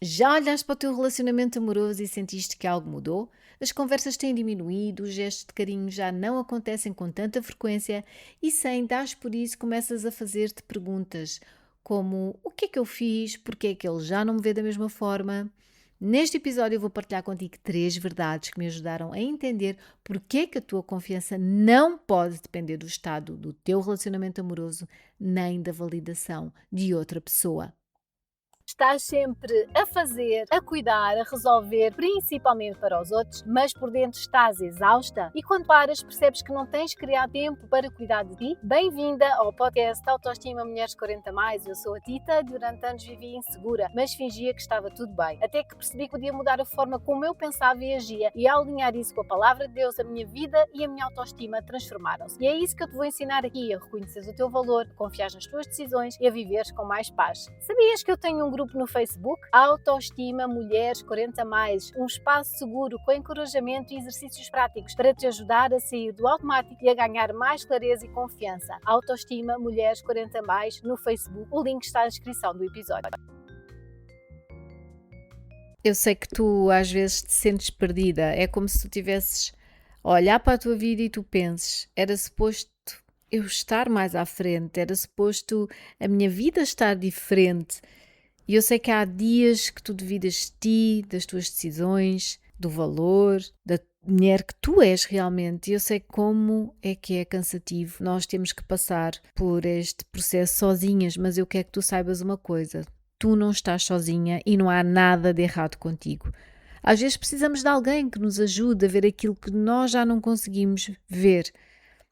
Já olhaste para o teu relacionamento amoroso e sentiste que algo mudou? As conversas têm diminuído, os gestos de carinho já não acontecem com tanta frequência e sem dares por isso começas a fazer-te perguntas como o que é que eu fiz, porque é que ele já não me vê da mesma forma? Neste episódio eu vou partilhar contigo 3 verdades que me ajudaram a entender porque é que a tua confiança não pode depender do estado do teu relacionamento amoroso nem da validação de outra pessoa. Estás sempre a fazer, a cuidar, a resolver, principalmente para os outros, mas por dentro estás exausta e quando paras percebes que não tens criado tempo para cuidar de ti? Bem-vinda ao podcast Autoestima Mulheres 40 Mais. Eu sou a Tita, durante anos vivi insegura, mas fingia que estava tudo bem. Até que percebi que podia mudar a forma como eu pensava e agia e ao alinhar isso com a palavra de Deus, a minha vida e a minha autoestima transformaram-se. E é isso que eu te vou ensinar aqui, a reconhecer o teu valor, a confiar nas tuas decisões e a viveres com mais paz. Sabias que eu tenho um grupo no Facebook, Autoestima Mulheres 40 Mais, um espaço seguro com encorajamento e exercícios práticos para te ajudar a sair do automático e a ganhar mais clareza e confiança. Autoestima Mulheres 40 Mais no Facebook. O link está na descrição do episódio. Eu sei que tu às vezes te sentes perdida. É como se tu tivesses a olhar para a tua vida e tu penses, era suposto eu estar mais à frente, era suposto a minha vida estar diferente. E eu sei que há dias que tu duvidas de ti, das tuas decisões, do valor, da mulher que tu és realmente. E eu sei como é que é cansativo. Nós temos que passar por este processo sozinhas, mas eu quero que tu saibas uma coisa. Tu não estás sozinha e não há nada de errado contigo. Às vezes precisamos de alguém que nos ajude a ver aquilo que nós já não conseguimos ver.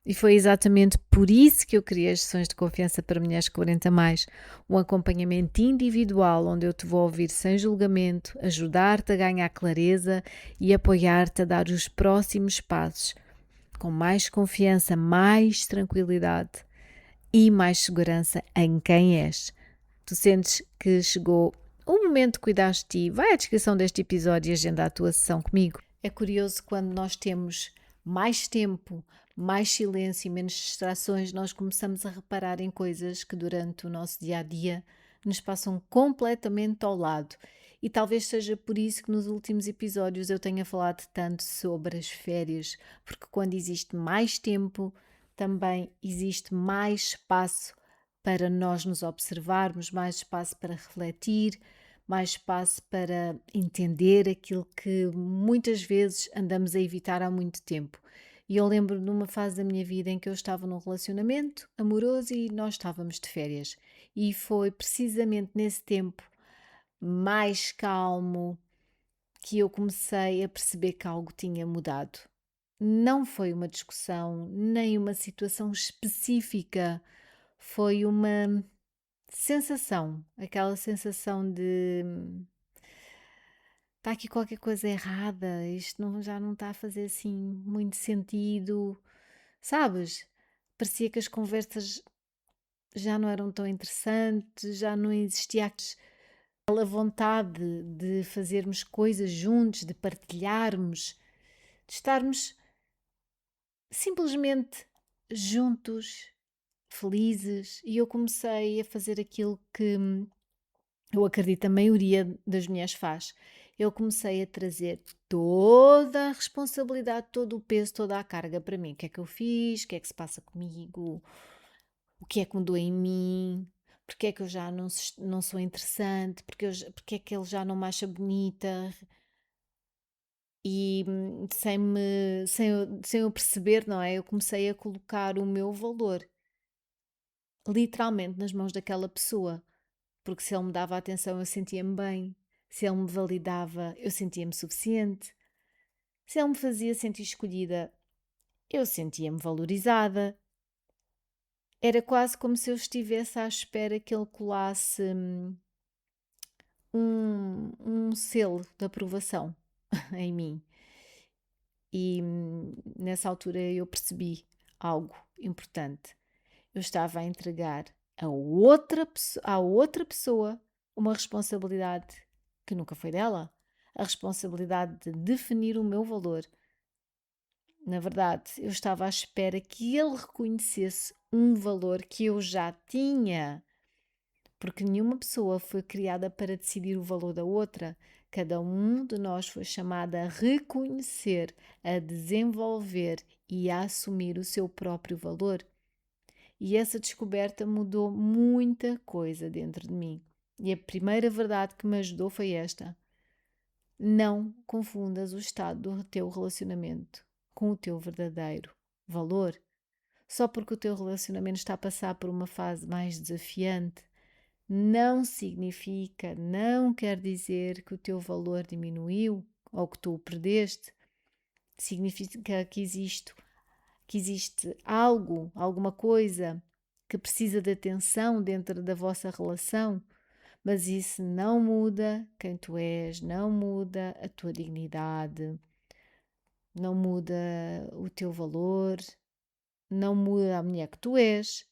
E foi exatamente por isso que eu criei as sessões de confiança para mulheres 40 mais, um acompanhamento individual onde eu te vou ouvir sem julgamento, ajudar-te a ganhar clareza e apoiar-te a dar os próximos passos com mais confiança, mais tranquilidade e mais segurança em quem és. Tu sentes que chegou o momento de cuidar de ti? Vai à descrição deste episódio e agenda a tua sessão comigo. É curioso quando nós temos mais tempo, mais silêncio e menos distrações, nós começamos a reparar em coisas que durante o nosso dia a dia nos passam completamente ao lado. E talvez seja por isso que nos últimos episódios eu tenha falado tanto sobre as férias, porque quando existe mais tempo, também existe mais espaço para nós nos observarmos, mais espaço para refletir, mais espaço para entender aquilo que muitas vezes andamos a evitar há muito tempo. E eu lembro de uma fase da minha vida em que eu estava num relacionamento amoroso e nós estávamos de férias. E foi precisamente nesse tempo mais calmo que eu comecei a perceber que algo tinha mudado. Não foi uma discussão, nem uma situação específica, foi uma sensação, aquela sensação de está aqui qualquer coisa errada, isto já não está a fazer assim muito sentido, sabes? Parecia que as conversas já não eram tão interessantes, já não existia aquela vontade de fazermos coisas juntos, de partilharmos, de estarmos simplesmente juntos, felizes. E eu comecei a fazer aquilo que eu acredito a maioria das mulheres faz. Eu comecei a trazer toda a responsabilidade, todo o peso, toda a carga para mim. O que é que eu fiz? O que é que se passa comigo? O que é que mudou em mim? Porque é que eu já não sou interessante? Porque é que ele já não me acha bonita? E sem eu perceber, não é? Eu comecei a colocar o meu valor literalmente nas mãos daquela pessoa. Porque se ele me dava atenção, eu sentia-me bem. Se ele me validava, eu sentia-me suficiente. Se ele me fazia sentir escolhida, eu sentia-me valorizada. Era quase como se eu estivesse à espera que ele colasse um selo de aprovação em mim. E nessa altura eu percebi algo importante. Eu estava a entregar à outra pessoa uma responsabilidade que nunca foi dela, a responsabilidade de definir o meu valor. Na verdade, eu estava à espera que ele reconhecesse um valor que eu já tinha, porque nenhuma pessoa foi criada para decidir o valor da outra. Cada um de nós foi chamado a reconhecer, a desenvolver e a assumir o seu próprio valor. E essa descoberta mudou muita coisa dentro de mim. E a primeira verdade que me ajudou foi esta: não confundas o estado do teu relacionamento com o teu verdadeiro valor. Só porque o teu relacionamento está a passar por uma fase mais desafiante, não significa, não quer dizer que o teu valor diminuiu ou que tu o perdeste. Significa que existe algo, alguma coisa que precisa de atenção dentro da vossa relação, mas isso não muda quem tu és, não muda a tua dignidade, não muda o teu valor, não muda a mulher que tu és.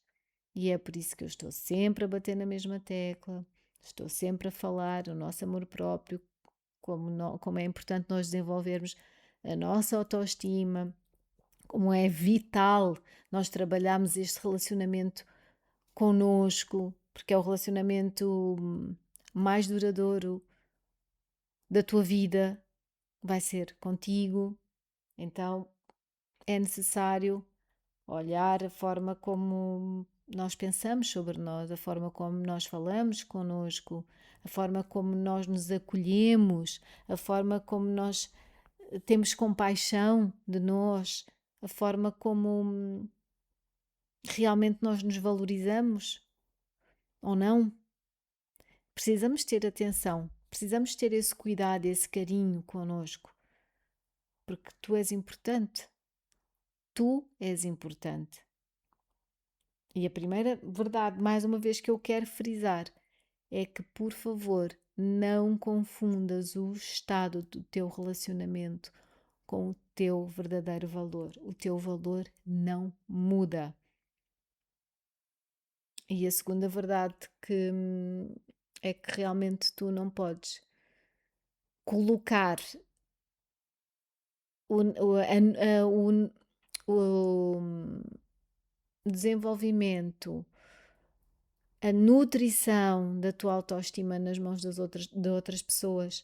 E é por isso que eu estou sempre a bater na mesma tecla, estou sempre a falar o nosso amor próprio, como é importante nós desenvolvermos a nossa autoestima, como é vital nós trabalharmos este relacionamento connosco, porque é o relacionamento mais duradouro da tua vida, vai ser contigo. Então é necessário olhar a forma como nós pensamos sobre nós, a forma como nós falamos connosco, a forma como nós nos acolhemos, a forma como nós temos compaixão de nós, a forma como realmente nós nos valorizamos ou não. Precisamos ter atenção, precisamos ter esse cuidado, esse carinho connosco, porque tu és importante. Tu és importante. E a primeira verdade, mais uma vez, que eu quero frisar é que, por favor, não confundas o estado do teu relacionamento com o teu verdadeiro valor. O teu valor não muda. E a segunda verdade é que realmente tu não podes colocar o, o, a- o desenvolvimento, a nutrição da tua autoestima nas mãos de outras pessoas.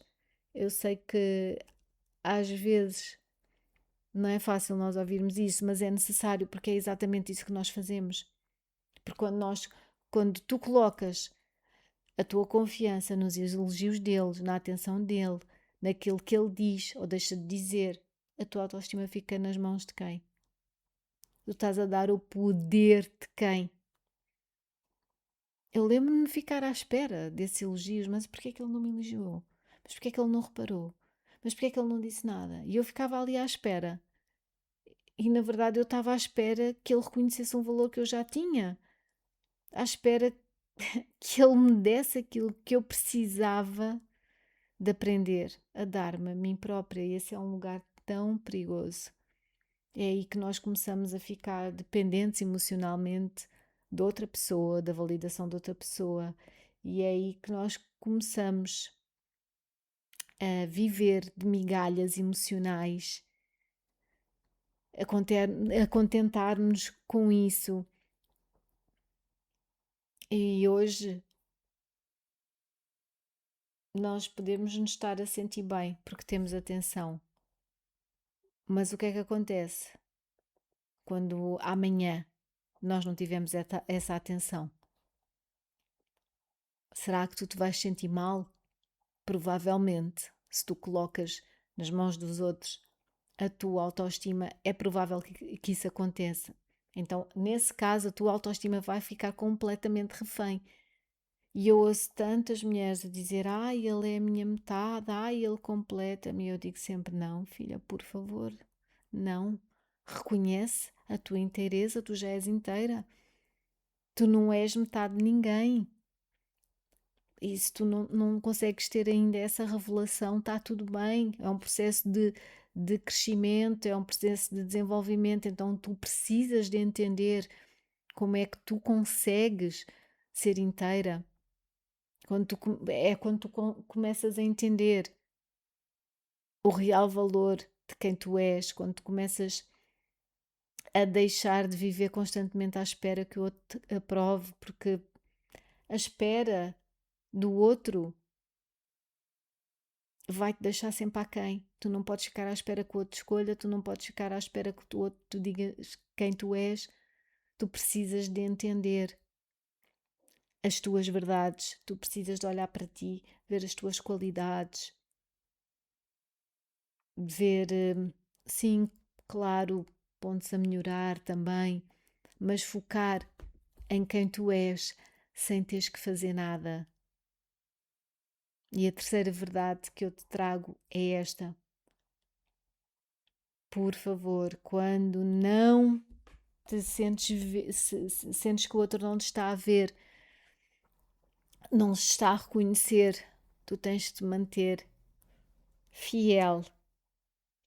Eu sei que às vezes não é fácil nós ouvirmos isso, mas é necessário porque é exatamente isso que nós fazemos. Porque quando tu colocas a tua confiança nos elogios dele, na atenção dele, naquilo que ele diz ou deixa de dizer, a tua autoestima fica nas mãos de quem? Tu estás a dar o poder de quem? Eu lembro-me de ficar à espera desses elogios, mas porquê é que ele não me elogiou? Mas porquê é que ele não reparou? Mas porquê é que ele não disse nada? E eu ficava ali à espera. E na verdade eu estava à espera que ele reconhecesse um valor que eu já tinha. À espera que ele me desse aquilo que eu precisava de aprender a dar-me a mim própria. E esse é um lugar tão perigoso. É aí que nós começamos a ficar dependentes emocionalmente de outra pessoa, da validação de outra pessoa. E é aí que nós começamos a viver de migalhas emocionais, a contentar-nos com isso. E hoje nós podemos nos estar a sentir bem porque temos atenção. Mas o que é que acontece quando amanhã nós não tivermos essa atenção? Será que tu te vais sentir mal? Provavelmente, se tu colocas nas mãos dos outros a tua autoestima, é provável que isso aconteça. Então, nesse caso, a tua autoestima vai ficar completamente refém. E eu ouço tantas mulheres a dizer: ai, ele é a minha metade, ai, ele completa-me. E eu digo sempre: não, filha, por favor, não. Reconhece a tua inteireza, tu já és inteira. Tu não és metade de ninguém. E se tu não consegues ter ainda essa revelação, está tudo bem. É um processo de crescimento, é um processo de desenvolvimento. Então tu precisas de entender como é que tu consegues ser inteira. Quando tu começas a entender o real valor de quem tu és, quando tu começas a deixar de viver constantemente à espera que o outro te aprove, porque A espera do outro vai-te deixar sempre aquém. Tu não podes ficar à espera que o outro escolha, tu não podes ficar à espera que o outro te diga quem tu és. Tu precisas de entender as tuas verdades, tu precisas de olhar para ti, ver as tuas qualidades, ver, sim, claro, pontos a melhorar também, mas focar em quem tu és sem teres que fazer nada. E a terceira verdade que eu te trago é esta. Por favor, quando não te sentes, sentes que o outro não te está a ver, não se está a reconhecer, tu tens de te manter fiel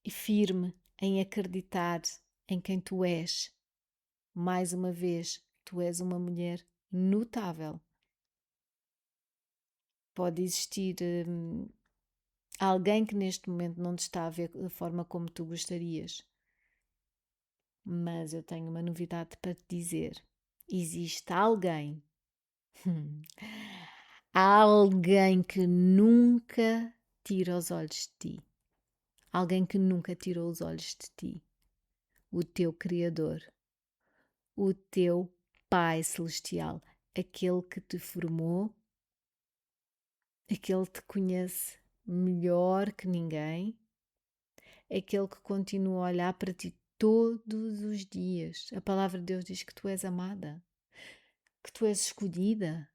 e firme em acreditar em quem tu és. Mais uma vez, tu és uma mulher notável. Pode existir alguém que neste momento não te está a ver da forma como tu gostarias. Mas eu tenho uma novidade para te dizer. Existe alguém, alguém que nunca tira os olhos de ti. Alguém que nunca tirou os olhos de ti. O teu Criador. O teu Pai Celestial. Aquele que te formou. Aquele que te conhece melhor que ninguém. Aquele que continua a olhar para ti todos os dias. A palavra de Deus diz que tu és amada, que tu és escolhida,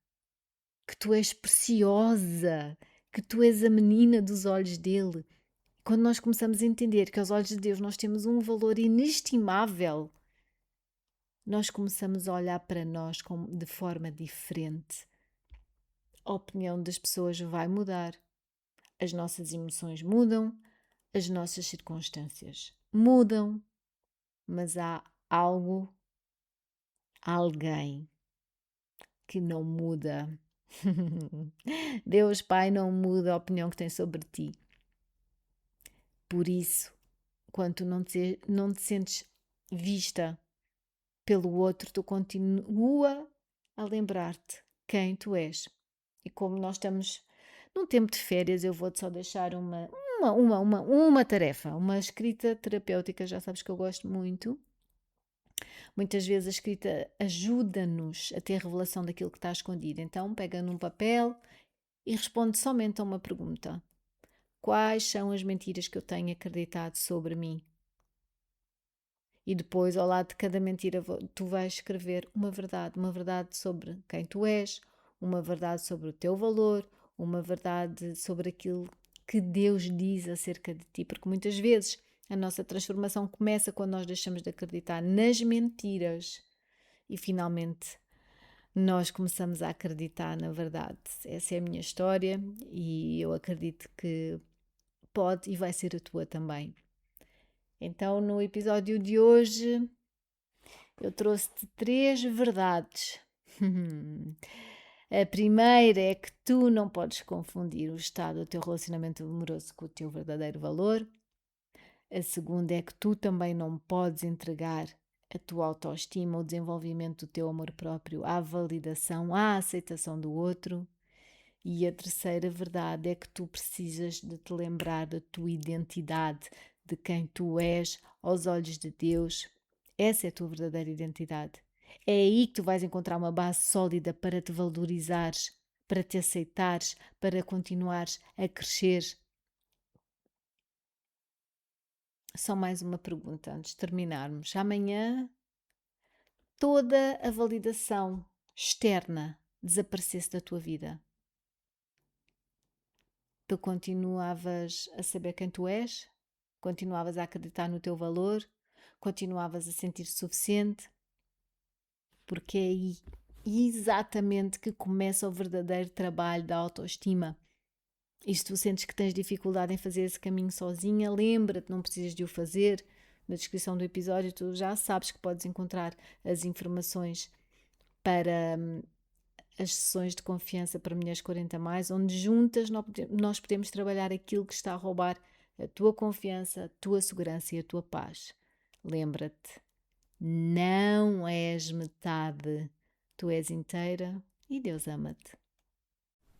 que tu és preciosa, que tu és a menina dos olhos dele. Quando nós começamos a entender que aos olhos de Deus nós temos um valor inestimável, nós começamos a olhar para nós de forma diferente. A opinião das pessoas vai mudar, as nossas emoções mudam, as nossas circunstâncias mudam, mas há algo, alguém que não muda. Deus Pai não muda a opinião que tem sobre ti. Por isso, quando tu não te sentes vista pelo outro, tu continua a lembrar-te quem tu és. E como nós estamos num tempo de férias, eu vou-te só deixar uma tarefa, uma escrita terapêutica, já sabes que eu gosto muito. Muitas vezes a escrita ajuda-nos a ter revelação daquilo que está escondido. Então, pega num papel e responde somente a uma pergunta. Quais são as mentiras que eu tenho acreditado sobre mim? E depois, ao lado de cada mentira, tu vais escrever uma verdade sobre quem tu és, uma verdade sobre o teu valor, uma verdade sobre aquilo que Deus diz acerca de ti. Porque muitas vezes a nossa transformação começa quando nós deixamos de acreditar nas mentiras e finalmente nós começamos a acreditar na verdade. Essa é a minha história e eu acredito que pode e vai ser a tua também. Então, no episódio de hoje, eu trouxe-te 3 verdades. A primeira é que tu não podes confundir o estado do teu relacionamento amoroso com o teu verdadeiro valor. A segunda é que tu também não podes entregar a tua autoestima, o desenvolvimento do teu amor próprio à validação, à aceitação do outro. E a terceira verdade é que tu precisas de te lembrar da tua identidade, de quem tu és aos olhos de Deus. Essa é a tua verdadeira identidade. É aí que tu vais encontrar uma base sólida para te valorizares, para te aceitares, para continuares a crescer. Só mais uma pergunta antes de terminarmos. Amanhã toda a validação externa desaparecesse da tua vida. Tu continuavas a saber quem tu és, continuavas a acreditar no teu valor, continuavas a sentir-te suficiente, porque é aí exatamente que começa o verdadeiro trabalho da autoestima. E se tu sentes que tens dificuldade em fazer esse caminho sozinha, lembra-te, não precisas de o fazer. Na descrição do episódio tu já sabes que podes encontrar as informações para as sessões de confiança para mulheres 40+, onde juntas nós podemos trabalhar aquilo que está a roubar a tua confiança, a tua segurança e a tua paz. Lembra-te, não és metade, tu és inteira e Deus ama-te.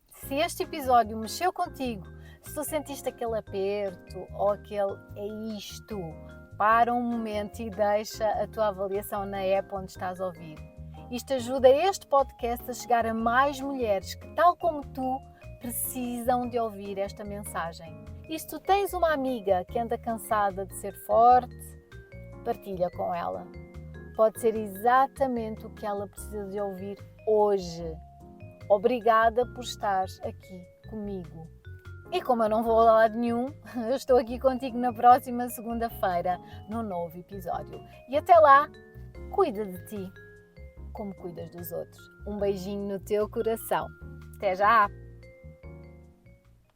Se este episódio mexeu contigo, se tu sentiste aquele aperto ou aquele é isto, para um momento e deixa a tua avaliação na app onde estás a ouvir. Isto ajuda este podcast a chegar a mais mulheres que, tal como tu, precisam de ouvir esta mensagem. E se tu tens uma amiga que anda cansada de ser forte, partilha com ela. Pode ser exatamente o que ela precisa de ouvir hoje. Obrigada por estar aqui comigo. E como eu não vou a lado nenhum, eu estou aqui contigo na próxima segunda-feira, num novo episódio. E até lá, cuida de ti, como cuidas dos outros. Um beijinho no teu coração. Até já!